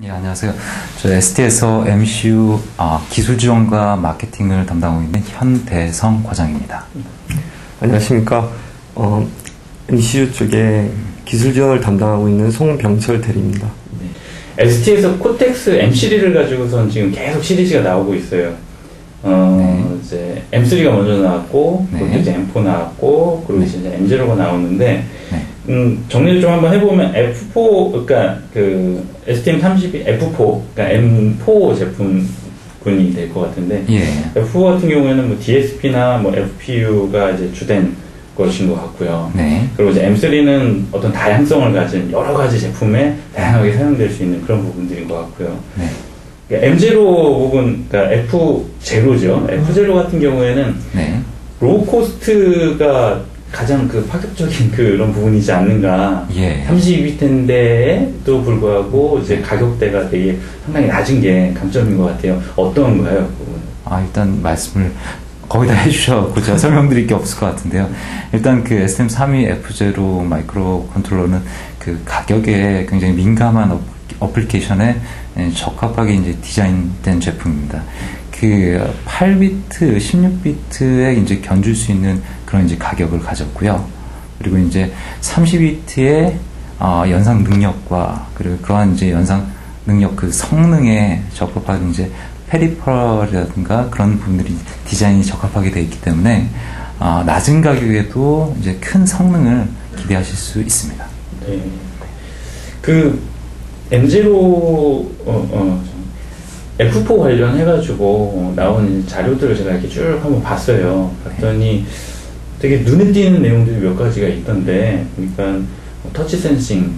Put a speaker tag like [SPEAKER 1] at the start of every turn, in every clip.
[SPEAKER 1] 예, 안녕하세요. 저 ST에서 MCU 기술 지원과 마케팅을 담당하고 있는 현대성 과장입니다.
[SPEAKER 2] 안녕하십니까. MCU 쪽에 기술 지원을 담당하고 있는 송병철 대리입니다.
[SPEAKER 3] 네. ST에서 코텍스 M3를 가지고선 지금 계속 시리즈가 나오고 있어요. 이제 M3가 먼저 나왔고,
[SPEAKER 1] 네.
[SPEAKER 3] 그리고 이제 M4 나왔고, 그리고 이제 M0가 나오는데,
[SPEAKER 1] 네.
[SPEAKER 3] 정리를 좀 한번 해보면 F4, 그러니까 그 STM32 F4, 그러니까 M4 제품군이 될 것 같은데,
[SPEAKER 1] 예.
[SPEAKER 3] F4 같은 경우에는 뭐 DSP나 뭐 FPU가 이제 주된 것인 것 같고요.
[SPEAKER 1] 네.
[SPEAKER 3] 그리고 이제 M3는 어떤 다양성을 가진 여러 가지 제품에 다양하게 사용될 수 있는 그런 부분들인 것 같고요.
[SPEAKER 1] 네.
[SPEAKER 3] 그러니까 M0 부분, 그러니까 F0죠. F0 같은 경우에는
[SPEAKER 1] 네.
[SPEAKER 3] 로우 코스트가 가장 그 파격적인 그런 부분이지 않는가.
[SPEAKER 1] 예.
[SPEAKER 3] 32비트인데도 불구하고 이제 가격대가 되게 상당히 낮은 게 강점인 것 같아요. 어떤가요? 그 부분은?
[SPEAKER 1] 일단 말씀을 거의 다 해주셔서 제가 설명드릴 게 없을 것 같은데요. 일단 그 STM32 F0 마이크로 컨트롤러는 그 가격에 굉장히 민감한 어플리케이션에 적합하게 이제 디자인된 제품입니다. 그 8비트, 16비트에 이제 견줄 수 있는 그런 이제 가격을 가졌고요. 그리고 이제 30비트의 연상 능력과 그리고 그러한 이제 연상 능력 그 성능에 적합한 이제 페리퍼럴이라든가 그런 부분들이 디자인이 적합하게 되어 있기 때문에 낮은 가격에도 이제 큰 성능을 기대하실 수 있습니다.
[SPEAKER 3] 네. 그 M0 F4 관련해가지고 나온 자료들을 제가 이렇게 쭉 한번 봤어요. 봤더니 되게 눈에 띄는 내용들이 몇 가지가 있던데, 그러니까 터치 센싱이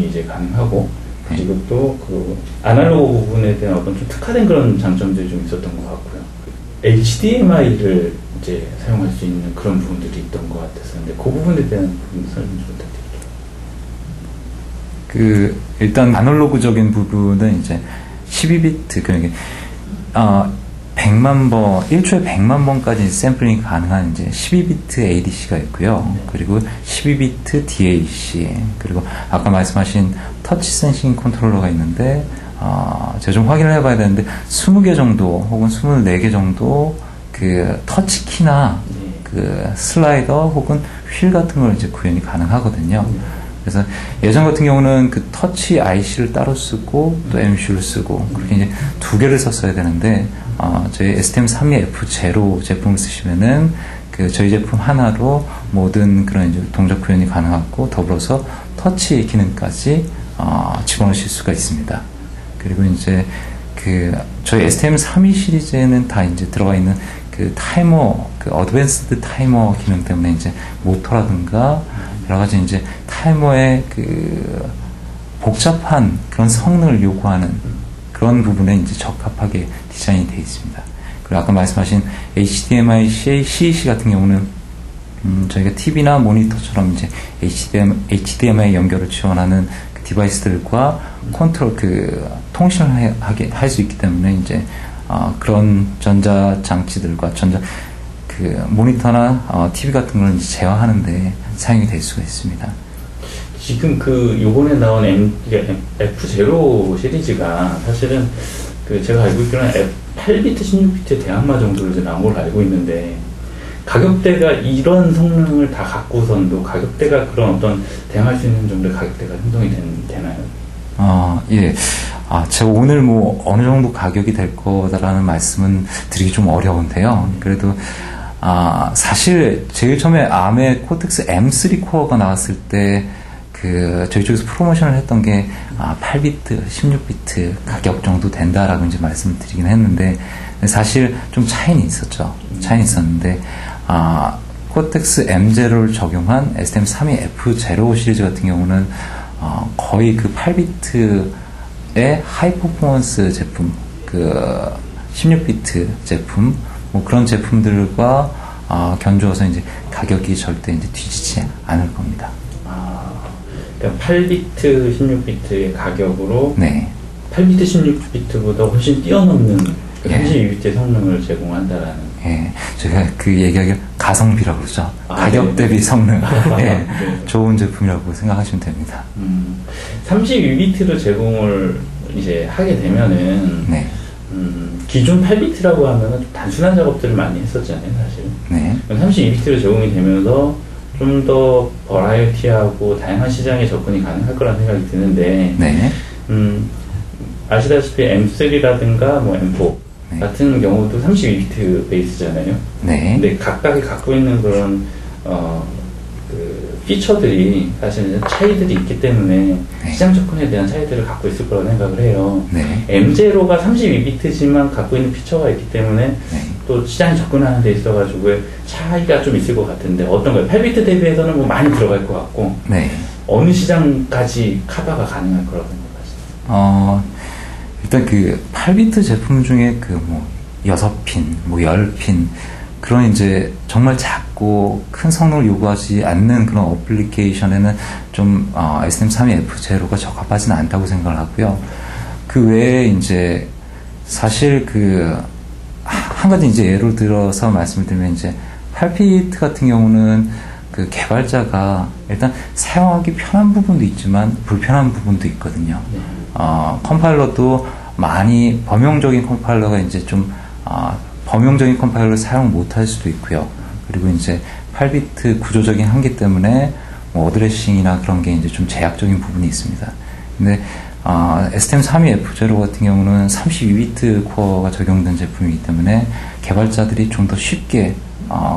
[SPEAKER 3] 이제 가능하고, 그리고 또 그 아날로그 부분에 대한 어떤 좀 특화된 그런 장점들이 좀 있었던 것 같고요. HDMI를 이제 사용할 수 있는 그런 부분들이 있던 것 같았었는데, 그 부분에 대한 부분 설명 좀 부탁드릴게요.
[SPEAKER 1] 일단 아날로그적인 부분은 이제 12비트, 그러니까 100만 번, 1초에 100만 번까지 샘플링이 가능한 이제 12비트 ADC가 있고요. 그리고 12비트 DAC, 그리고 아까 말씀하신 터치 센싱 컨트롤러가 있는데, 제가 좀 확인을 해봐야 되는데, 20개 정도, 혹은 24개 정도, 그 터치키나, 그 슬라이더, 혹은 휠 같은 걸 이제 구현이 가능하거든요. 그래서 예전 같은 경우는 그 터치 IC를 따로 쓰고 또 MCU를 쓰고 그렇게 이제 두 개를 썼어야 되는데 저희 STM32 F0 제품을 쓰시면은 그 저희 제품 하나로 모든 그런 이제 동작 구현이 가능하고 더불어서 터치 기능까지 집어넣으실 수가 있습니다. 그리고 이제 그 저희 STM32 시리즈에는 다 이제 들어가 있는 그 타이머, 그 어드밴스드 타이머 기능 때문에 이제 모터라든가 여러 가지 이제 타이머의 그 복잡한 그런 성능을 요구하는 그런 부분에 이제 적합하게 디자인이 되어 있습니다. 그리고 아까 말씀하신 HDMI, CAC 같은 경우는 저희가 TV나 모니터처럼 이제 HDMI 연결을 지원하는 그 디바이스들과 컨트롤 그 통신을 할 수 있기 때문에 이제 그런 전자 장치들과 그 모니터나 TV 같은 걸 이제 제어하는데 사용이 될 수가 있습니다.
[SPEAKER 3] 지금 그 요번에 나온 F0 시리즈가 사실은 그 제가 알고 있기로는 8비트, 16비트 대항마 정도로 이제 나온 걸로 알고 있는데, 가격대가 이런 성능을 다 갖고선도 가격대가 그런 어떤 대항할 수 있는 정도의 가격대가 형성이 되나요?
[SPEAKER 1] 예. 제가 오늘 뭐 어느 정도 가격이 될 거다라는 말씀은 드리기 좀 어려운데요. 그래도 사실 제일 처음에 ARM의 코텍스 M3 코어가 나왔을 때 저희 쪽에서 프로모션을 했던 게 8비트, 16비트 가격 정도 된다라고 이제 말씀을 드리긴 했는데, 사실 좀 차이는 있었죠. 차이는 있었는데 코텍스 M0를 적용한 STM32 F0 시리즈 같은 경우는 거의 그 8비트의 하이 퍼포먼스 제품, 그 16비트 제품, 뭐 그런 제품들과 견주어서 이제 가격이 절대 이제 뒤지지 않을 겁니다.
[SPEAKER 3] 그러니까 8비트, 16비트의 가격으로
[SPEAKER 1] 네.
[SPEAKER 3] 8비트, 16비트보다 훨씬 뛰어넘는 그 32비트의 성능을 제공한다라는.
[SPEAKER 1] 예, 제가 그 얘기하기를 가성비라고 그러죠. 가격 대비 성능. 예,
[SPEAKER 3] 네.
[SPEAKER 1] 좋은 제품이라고 생각하시면 됩니다.
[SPEAKER 3] 32비트로 제공을 이제 하게 되면은
[SPEAKER 1] 네.
[SPEAKER 3] 기존 8비트라고 하면은 좀 단순한 작업들을 많이 했었잖아요, 사실.
[SPEAKER 1] 네.
[SPEAKER 3] 32비트로 적용이 되면서 좀 더 버라이어티하고 다양한 시장에 접근이 가능할 거라는 생각이 드는데,
[SPEAKER 1] 네.
[SPEAKER 3] 아시다시피 M3라든가 뭐 M4
[SPEAKER 1] 네.
[SPEAKER 3] 같은 경우도 32비트 베이스잖아요.
[SPEAKER 1] 네.
[SPEAKER 3] 근데 각각이 갖고 있는 그런 피처들이 사실은 차이들이 있기 때문에
[SPEAKER 1] 네.
[SPEAKER 3] 시장 접근에 대한 차이들을 갖고 있을 거라고 생각을 해요.
[SPEAKER 1] 네.
[SPEAKER 3] M0가 32비트지만 갖고 있는 피처가 있기 때문에
[SPEAKER 1] 네.
[SPEAKER 3] 또 시장에 접근하는 데 있어가지고 차이가 좀 있을 것 같은데 어떤 거예요? 8비트 대비해서는 뭐 많이 들어갈 것 같고
[SPEAKER 1] 네.
[SPEAKER 3] 어느 시장까지 커버가 가능할 거라고 생각하시나요?
[SPEAKER 1] 일단 그 8비트 제품 중에 그 뭐 6핀, 뭐 10핀 그런 이제 정말 작고 큰 성능을 요구하지 않는 그런 어플리케이션에는 좀 STM32F0가 적합하지는 않다고 생각을 하고요. 그 외에 이제 사실 그 한 가지 이제 예를 들어서 말씀을 드리면 이제 8비트 같은 경우는 그 개발자가 일단 사용하기 편한 부분도 있지만 불편한 부분도 있거든요. 컴파일러도 많이 범용적인 컴파일러가 이제 좀 범용적인 컴파일러를 사용 못할 수도 있고요. 그리고 이제 8비트 구조적인 한계 때문에 뭐 어드레싱이나 그런 게 이제 좀 제약적인 부분이 있습니다. 근데 STM32F0 같은 경우는 32비트 코어가 적용된 제품이기 때문에 개발자들이 좀 더 쉽게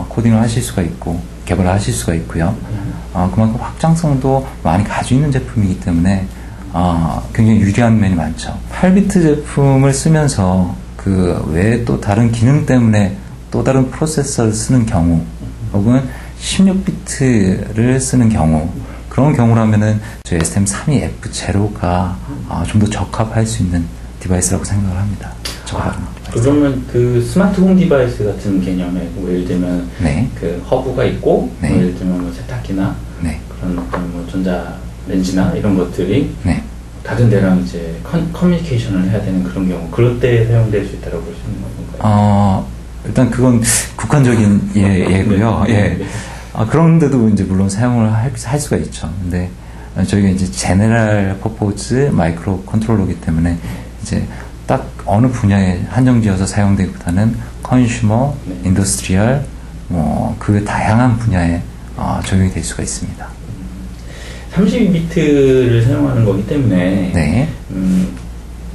[SPEAKER 1] 코딩을 하실 수가 있고 개발을 하실 수가 있고요. 그만큼 확장성도 많이 가지고 있는 제품이기 때문에 굉장히 유리한 면이 많죠. 8비트 제품을 쓰면서 그 외에 또 다른 기능 때문에 또 다른 프로세서를 쓰는 경우 혹은 16비트를 쓰는 경우 그런 경우라면은 저희 STM32F0가 좀 더 적합할 수 있는 디바이스라고 생각을 합니다.
[SPEAKER 3] 그러면 그 스마트 홈 디바이스 같은 개념에 뭐 예를 들면
[SPEAKER 1] 네.
[SPEAKER 3] 그 허브가 있고
[SPEAKER 1] 네.
[SPEAKER 3] 뭐 예를 들면 뭐 세탁기나
[SPEAKER 1] 네.
[SPEAKER 3] 그런 어떤 뭐 전자 렌즈나 이런 것들이
[SPEAKER 1] 네.
[SPEAKER 3] 다른 데랑 이제 커뮤니케이션을 해야 되는 그런 경우 그럴 때 사용될 수 있다고 볼 수 있는 건가요?
[SPEAKER 1] 일단 그건 국한적인 예고요.
[SPEAKER 3] 네.
[SPEAKER 1] 예. 그런데도 이제 물론 사용을 할 수가 있죠. 근데 저희가 이제 제네럴 퍼포즈 마이크로 컨트롤러이기 때문에 이제 딱 어느 분야에 한정지어서 사용되기보다는 컨슈머, 인더스트리얼, 뭐 그 다양한 분야에 적용이 될 수가 있습니다.
[SPEAKER 3] 32비트를 사용하는 거기 때문에
[SPEAKER 1] 네.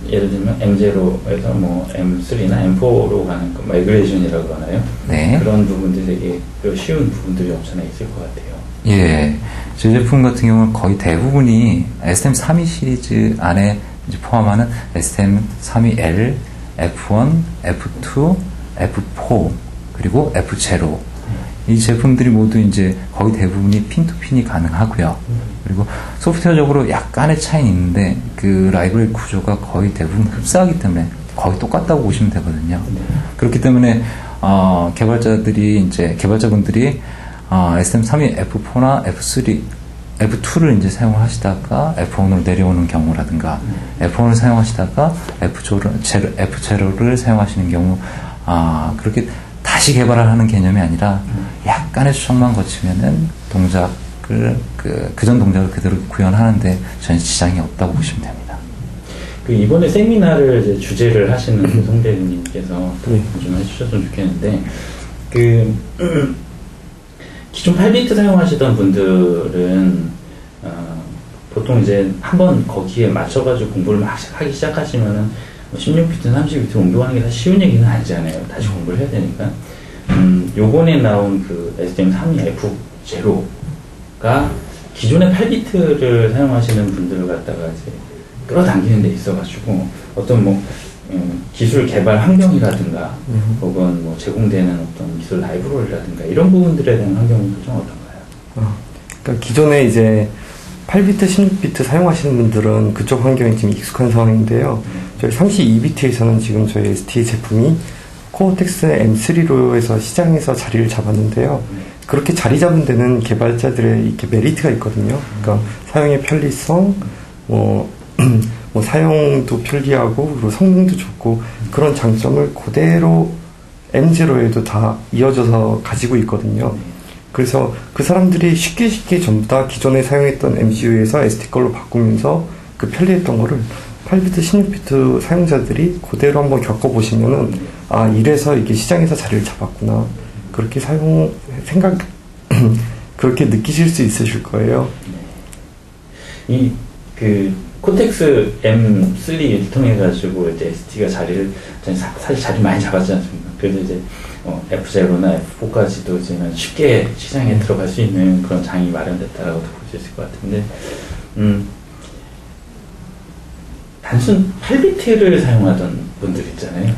[SPEAKER 3] 예를 들면 M0에서 뭐 M3나 M4로 가는 그 마이그레이션이라고 하나요?
[SPEAKER 1] 네.
[SPEAKER 3] 그런 부분들이 되게 쉬운 부분들이 없잖아 있을 것 같아요.
[SPEAKER 1] 예. 제 제품 같은 경우는 거의 대부분이 STM32 시리즈 안에 이제 포함하는 STM32L, F1, F2, F4, 그리고 F0. 이 제품들이 모두 이제 거의 대부분이 핀투핀이 가능하고요. 그리고 소프트웨어적으로 약간의 차이는 있는데 그 라이브러리 구조가 거의 대부분 흡사하기 때문에 거의 똑같다고 보시면 되거든요. 그렇기 때문에 개발자분들이 STM32 F4나 F3, F2를 이제 사용을 하시다가 F1으로 내려오는 경우라든가 F1을 사용하시다가 F0를 사용하시는 경우 그렇게 다시 개발을 하는 개념이 아니라 약간의 수정만 거치면은 동작을 그전 동작을 그대로 구현하는데 전혀 지장이 없다고 보시면 됩니다.
[SPEAKER 3] 그 이번에 세미나를 이제 주제를 하시는 그 송대리님께서
[SPEAKER 2] 네.
[SPEAKER 3] 좀 해주셨으면 좋겠는데 그 기존 8비트 사용하시던 분들은 보통 이제 한번 거기에 맞춰가지고 공부를 막 하기 시작하시면은 16비트, 30비트 옮겨가는 게 사실 쉬운 얘기는 아니잖아요. 다시 공부를 해야 되니까. 요번에 나온 그 STM32F0가 기존의 8비트를 사용하시는 분들을 갖다가 이제 끌어당기는 데 있어가지고 어떤 뭐 기술 개발 환경이라든가 혹은 뭐 제공되는 어떤 기술 라이브러리라든가 이런 부분들에 대한 환경은 좀 어떤가요?
[SPEAKER 2] 그러니까 기존에 이제 8비트, 16비트 사용하시는 분들은 그쪽 환경이 지금 익숙한 상황인데요. 저희 32비트에서는 지금 저희 ST 제품이 코어텍스 M3로 해서 시장에서 자리를 잡았는데요. 그렇게 자리 잡은 데는 개발자들의 이렇게 메리트가 있거든요. 그러니까 사용의 편리성, 뭐 사용도 편리하고 그리고 성능도 좋고 그런 장점을 그대로 M0에도 다 이어져서 가지고 있거든요. 그래서 그 사람들이 쉽게 전부 다 기존에 사용했던 MCU에서 SD 걸로 바꾸면서 그 편리했던 거를 8비트, 16비트 사용자들이 그대로 한번 겪어보시면은, 아, 이래서 이게 시장에서 자리를 잡았구나. 그렇게 그렇게 느끼실 수 있으실 거예요.
[SPEAKER 3] 코텍스 M3를 통해가지고 이제 ST가 사실 자리 많이 잡았지 않습니까? 그래서 이제 F0나 F4까지도 이제 쉽게 시장에 들어갈 수 있는 그런 장이 마련됐다라고 볼 수 있을 것 같은데, 단순 8비트를 사용하던 분들 있잖아요.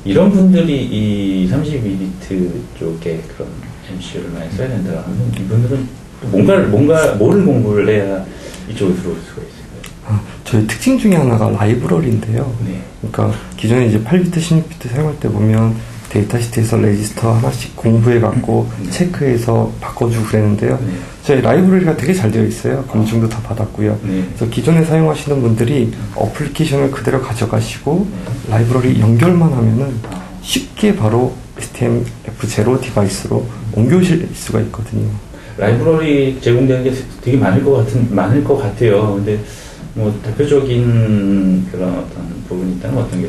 [SPEAKER 3] 이런 분들이 이 32비트 쪽에 그런 MCU를 많이 써야 된다고 하면 이분들은 뭐를 공부를 해야 이쪽으로 들어올 수가 있을까요?
[SPEAKER 2] 저희 특징 중에 하나가 라이브러리인데요.
[SPEAKER 3] 네.
[SPEAKER 2] 그러니까 기존에 이제 8비트, 16비트 사용할 때 보면 데이터시트에서 레지스터 하나씩 공부해갖고 체크해서 바꿔주고 그랬는데요. 저희 라이브러리가 되게 잘 되어 있어요. 검증도 다 받았고요. 그래서 기존에 사용하시는 분들이 어플리케이션을 그대로 가져가시고 라이브러리 연결만 하면은 쉽게 바로 STM F0 디바이스로 옮겨오실 수가 있거든요.
[SPEAKER 3] 라이브러리 제공되는 게 되게 많을 것 같아요. 근데 뭐 대표적인 그런 어떤 부분이 있다면 어떤 게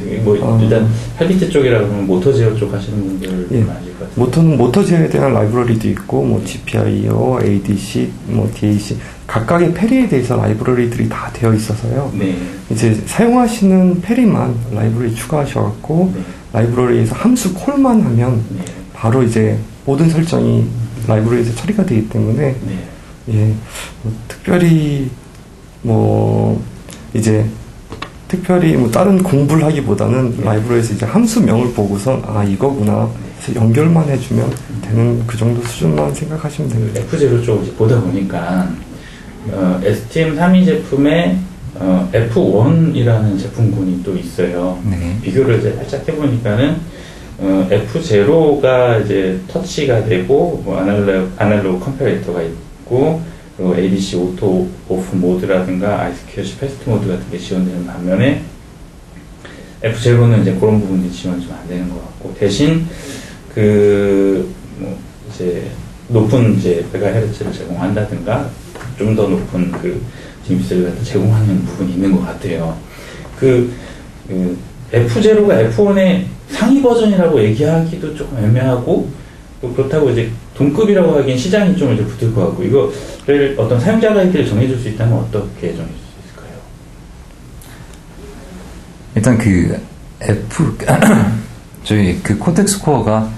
[SPEAKER 3] 일단 8비트 쪽이라 그러면 모터 제어 쪽 하시는 분들 많으실 것 같아요.
[SPEAKER 2] 모터 제어에 대한 라이브러리도 있고 뭐 GPIO, ADC, 뭐 DAC 각각의 페리에 대해서 라이브러리들이 다 되어 있어서요. 이제 사용하시는 페리만 라이브러리 추가하셔갖고 라이브러리에서 함수 콜만 하면 바로 이제 모든 설정이 라이브러리에서 처리가 되기 때문에 특별히 다른 공부를 하기보다는 라이브러리에서 이제 함수명을 보고선 아 이거구나 그래서 연결만 해주면 되는 그 정도 수준만 생각하시면 됩니다.
[SPEAKER 3] F0 쪽을 보다 보니까 STM32 제품에 F1이라는 제품군이 또 있어요. 비교를 이제 살짝 해보니까는 F0가 이제 터치가 되고 뭐 아날로그 컴패레이터가 있고 그리고 ADC 오토 오프 모드라든가 ISQC 패스트 모드 같은 게 지원되는 반면에 F0는 이제 그런 부분들이 지원이 좀 안 되는 것 같고 대신 이제 높은 이제 메가헤르츠를 제공한다든가 좀 더 높은 딩비스를 갖다 제공하는 부분이 있는 것 같아요. F0가 F1의 상위 버전이라고 얘기하기도 조금 애매하고 또 그렇다고 이제 동급이라고 하기엔 시장이 좀 이제 붙을 것 같고 이거를 어떤 사용자 가이드를 정해줄 수 있다면 어떻게 정해줄 수 있을까요?
[SPEAKER 1] 일단 저희 코텍스 코어가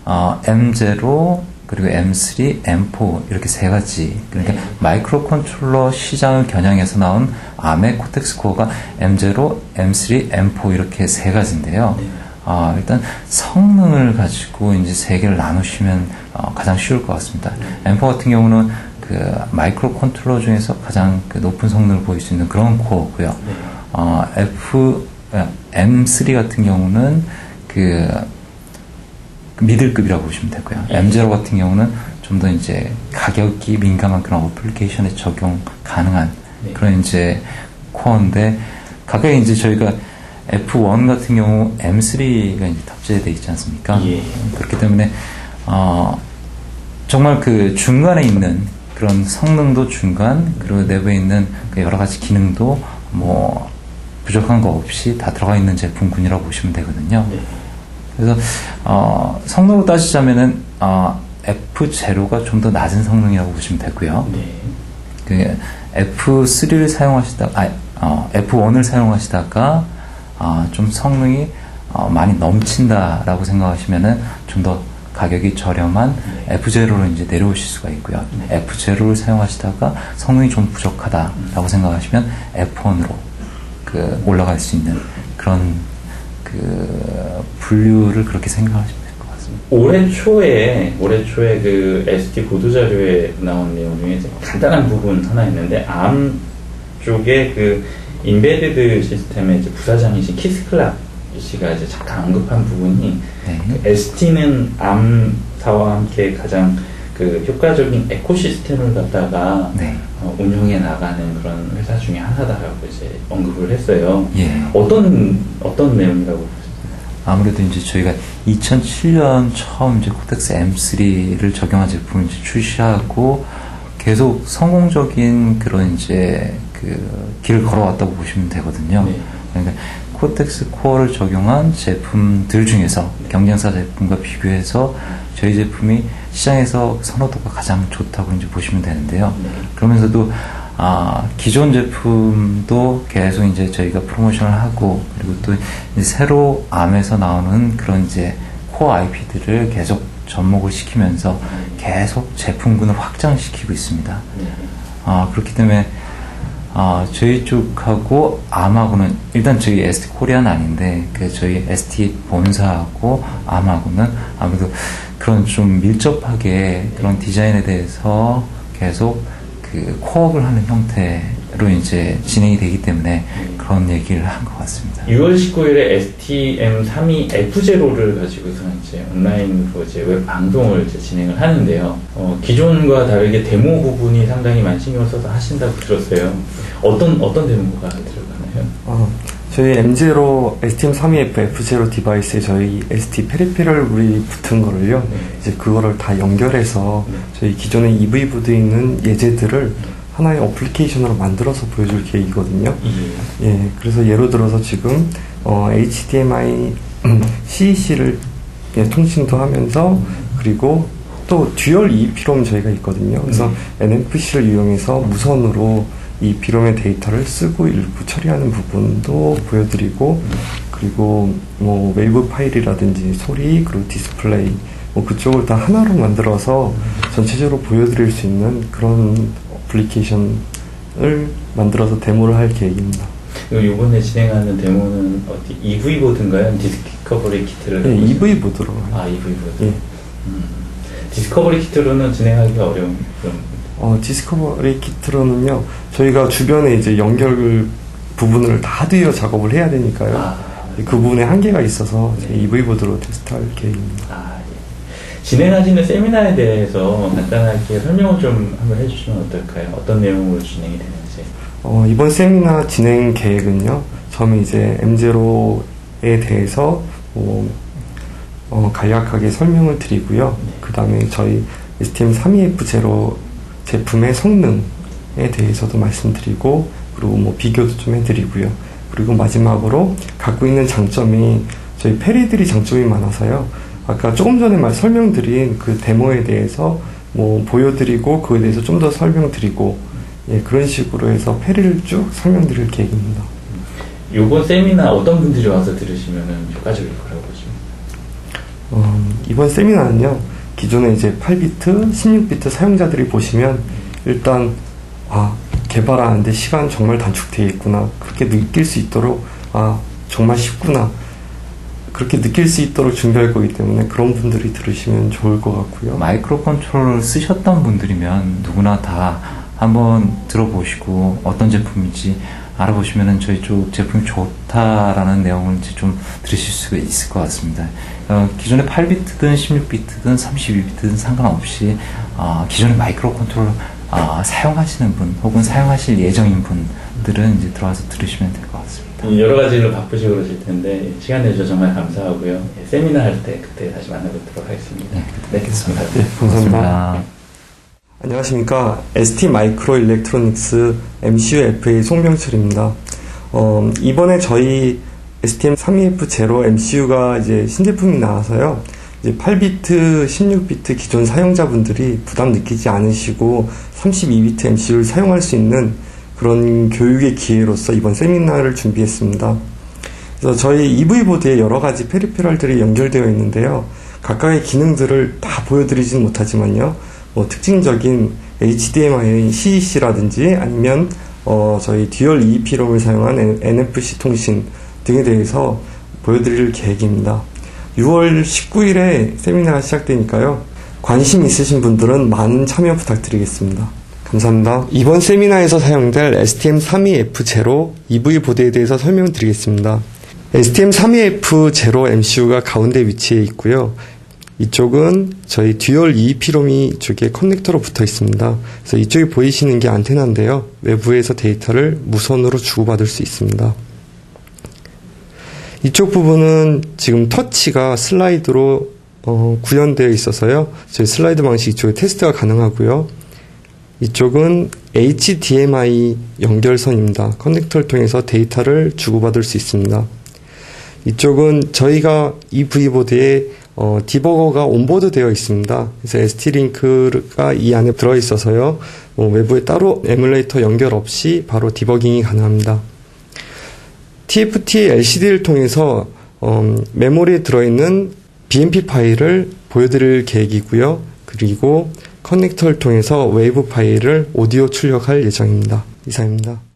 [SPEAKER 1] M0 그리고 M3, M4 이렇게 세 가지 그러니까 마이크로 컨트롤러 시장을 겨냥해서 나온 ARM의 코텍스 코어가 M0, M3, M4 이렇게 세 가지인데요. 일단 성능을 가지고 이제 세 개를 나누시면 가장 쉬울 것 같습니다. M4 같은 경우는 마이크로 컨트롤러 중에서 가장 높은 성능을 보일 수 있는 그런 코어고요. M3 같은 경우는 미들급이라고 보시면 되고요. M0 같은 경우는 좀 더 이제 가격이 민감한 그런 어플리케이션에 적용 가능한 그런 이제 코어인데 각각 이제 저희가 F1 같은 경우 M3가 이제 탑재되어 있지 않습니까? 그렇기 때문에 정말 중간에 있는 그런 성능도 중간 그리고 내부에 있는 여러 가지 기능도 뭐 부족한 거 없이 다 들어가 있는 제품군이라고 보시면 되거든요. 그래서 성능으로 따지자면은 F0가 좀 더 낮은 성능이라고 보시면 되고요. F3를 F1을 사용하시다가 좀 성능이 많이 넘친다라고 생각하시면은 좀 더 가격이 저렴한 F0로 이제 내려오실 수가 있고요. F0를 사용하시다가 성능이 좀 부족하다라고 생각하시면 F1으로 올라갈 수 있는 그런 분류를 그렇게 생각하시면 될 것 같습니다.
[SPEAKER 3] 올해 초에 ST 보도 자료에 나온 내용 중에 간단한 부분 하나 있는데 ARM 쪽에 인베디드 시스템의 이제 부사장이신 키스클락 씨가 이제 잠깐 언급한 부분이 ST는 ARM사와 함께 가장 효과적인 에코시스템을 갖다가 운영해 나가는 그런 회사 중에 하나다라고 이제 언급을 했어요. 어떤 내용이라고 보셨어요?
[SPEAKER 1] 아무래도 이제 저희가 2007년 처음 이제 코텍스 M3를 적용한 제품을 이제 출시하고 계속 성공적인 그런 이제 길을 걸어왔다고 보시면 되거든요.
[SPEAKER 3] 네.
[SPEAKER 1] 그러니까 코텍스 코어를 적용한 제품들 중에서 경쟁사 제품과 비교해서 저희 제품이 시장에서 선호도가 가장 좋다고 이제 보시면 되는데요.
[SPEAKER 3] 네.
[SPEAKER 1] 그러면서도 기존 제품도 계속 이제 저희가 프로모션을 하고, 그리고 또 이제 새로 암에서 나오는 그런 이제 코어 IP들을 계속 접목을 시키면서 계속 제품군을 확장시키고 있습니다.
[SPEAKER 3] 네.
[SPEAKER 1] 그렇기 때문에 저희 쪽하고 암하고는 일단 저희 ST 코리아는 아닌데 저희 ST 본사하고 암하고는 아무래도 그런 좀 밀접하게 그런 디자인에 대해서 계속 코업을 하는 형태로 이제 진행이 되기 때문에 그런 얘기를 한 것 같습니다.
[SPEAKER 3] 6월 19일에 STM32F0를 가지고서 이제 온라인으로 이제 웹 방송을 이제 진행을 하는데요. 기존과 다르게 데모 부분이 상당히 많이 신경을 써서 하신다고 들었어요. 어떤 데모가 들어가나요?
[SPEAKER 2] 저희 M0 STM32F F0 디바이스에 저희 ST 페리페럴이 붙은 거를요.
[SPEAKER 3] 네.
[SPEAKER 2] 이제 그거를 다 연결해서 저희 기존의 EV 보드에 있는 예제들을 하나의 어플리케이션으로 만들어서 보여줄 계획이거든요. 예, 그래서 예로 들어서 지금 HDMI CEC를 통신도 하면서, 그리고 또 듀얼 EEPROM 저희가 있거든요. 그래서 NFC를 이용해서 무선으로 이 비롬의 데이터를 쓰고 읽고 처리하는 부분도 보여드리고, 그리고 뭐 웨이브 파일이라든지 소리, 그리고 디스플레이 그쪽을 다 하나로 만들어서 전체적으로 보여드릴 수 있는 그런 어플리케이션을 만들어서 데모를 할 계획입니다.
[SPEAKER 3] 이번에 진행하는 데모는 어디 EV 보드인가요? 디스커버리 키트를?
[SPEAKER 2] 네, EV 보드로.
[SPEAKER 3] EV 보드.
[SPEAKER 2] 예.
[SPEAKER 3] 디스커버리 키트로는 진행하기가 어려운 그런.
[SPEAKER 2] 디스커버리 키트로는요, 저희가 주변에 이제 연결 부분을 다 하드웨어 작업을 해야 되니까요. 그 부분에 한계가 있어서 제 EV 보드로 테스트할 계획입니다.
[SPEAKER 3] 예. 진행하시는 세미나에 대해서 간단하게 설명을 좀 한번 해주시면 어떨까요? 어떤 내용으로 진행이 되는지.
[SPEAKER 2] 이번 세미나 진행 계획은요, 처음에 이제 M0에 대해서 간략하게 설명을 드리고요. 그 다음에 저희 STM32F0 제품의 성능에 대해서도 말씀드리고, 그리고 뭐 비교도 좀 해드리고요. 그리고 마지막으로 갖고 있는 장점이, 저희 페리들이 장점이 많아서요. 아까 조금 전에 설명드린 그 데모에 대해서 뭐 보여드리고, 그거에 대해서 좀 더 설명드리고, 예, 그런 식으로 해서 페리를 쭉 설명드릴 계획입니다.
[SPEAKER 3] 이번 세미나 어떤 분들이 와서 들으시면은 효과적일 거라고 보시면?
[SPEAKER 2] 이번 세미나는요, 기존에 이제 8비트, 16비트 사용자들이 보시면 일단 개발하는데 시간 정말 단축되어 있구나, 그렇게 느낄 수 있도록 정말 쉽구나, 그렇게 느낄 수 있도록 준비할 거기 때문에 그런 분들이 들으시면 좋을 것 같고요.
[SPEAKER 1] 마이크로 컨트롤을 쓰셨던 분들이면 누구나 다 한번 들어보시고 어떤 제품인지 알아보시면은 저희 쪽 제품이 좋다라는 내용을 이제 좀 들으실 수가 있을 것 같습니다. 기존의 8비트든 16비트든 32비트든 상관없이 기존의 마이크로 컨트롤 사용하시는 분 혹은 사용하실 예정인 분들은 이제 들어와서 들으시면 될 것 같습니다.
[SPEAKER 3] 여러 가지로 바쁘시고 그러실 텐데 시간 내주셔서 정말 감사하고요. 세미나 할 때 그때 다시 만나뵙도록 하겠습니다.
[SPEAKER 1] 네, 뵙겠습니다.
[SPEAKER 2] 네, 감사합니다. 안녕하십니까. ST 마이크로 일렉트로닉스 MCU FA 송병철입니다. 이번에 저희 STM32F0 MCU가 이제 신제품이 나와서요. 이제 8비트, 16비트 기존 사용자분들이 부담 느끼지 않으시고 32비트 MCU를 사용할 수 있는 그런 교육의 기회로서 이번 세미나를 준비했습니다. 그래서 저희 EV 보드에 여러 가지 페리페럴들이 연결되어 있는데요. 각각의 기능들을 다 보여드리진 못하지만요. 특징적인 HDMI CEC라든지 아니면 저희 듀얼 EEPROM을 사용한 NFC 통신 등에 대해서 보여드릴 계획입니다. 6월 19일에 세미나가 시작되니까요. 관심 있으신 분들은 많은 참여 부탁드리겠습니다. 감사합니다. 이번 세미나에서 사용될 STM32F0 EV 보드에 대해서 설명드리겠습니다. STM32F0 MCU가 가운데 위치해 있고요. 이쪽은 저희 듀얼 EEPROM이 이쪽에 커넥터로 붙어 있습니다. 그래서 이쪽에 보이시는 게 안테나인데요. 외부에서 데이터를 무선으로 주고받을 수 있습니다. 이쪽 부분은 지금 터치가 슬라이드로 구현되어 있어서요. 저희 슬라이드 방식 이쪽에 테스트가 가능하고요. 이쪽은 HDMI 연결선입니다. 커넥터를 통해서 데이터를 주고받을 수 있습니다. 이쪽은 저희가 이 V보드에 디버거가 온보드 되어 있습니다. 그래서 ST-링크가 이 안에 들어있어서요. 외부에 따로 에뮬레이터 연결 없이 바로 디버깅이 가능합니다. TFT LCD를 통해서 메모리에 들어있는 BMP 파일을 보여드릴 계획이고요. 그리고 커넥터를 통해서 웨이브 파일을 오디오 출력할 예정입니다. 이상입니다.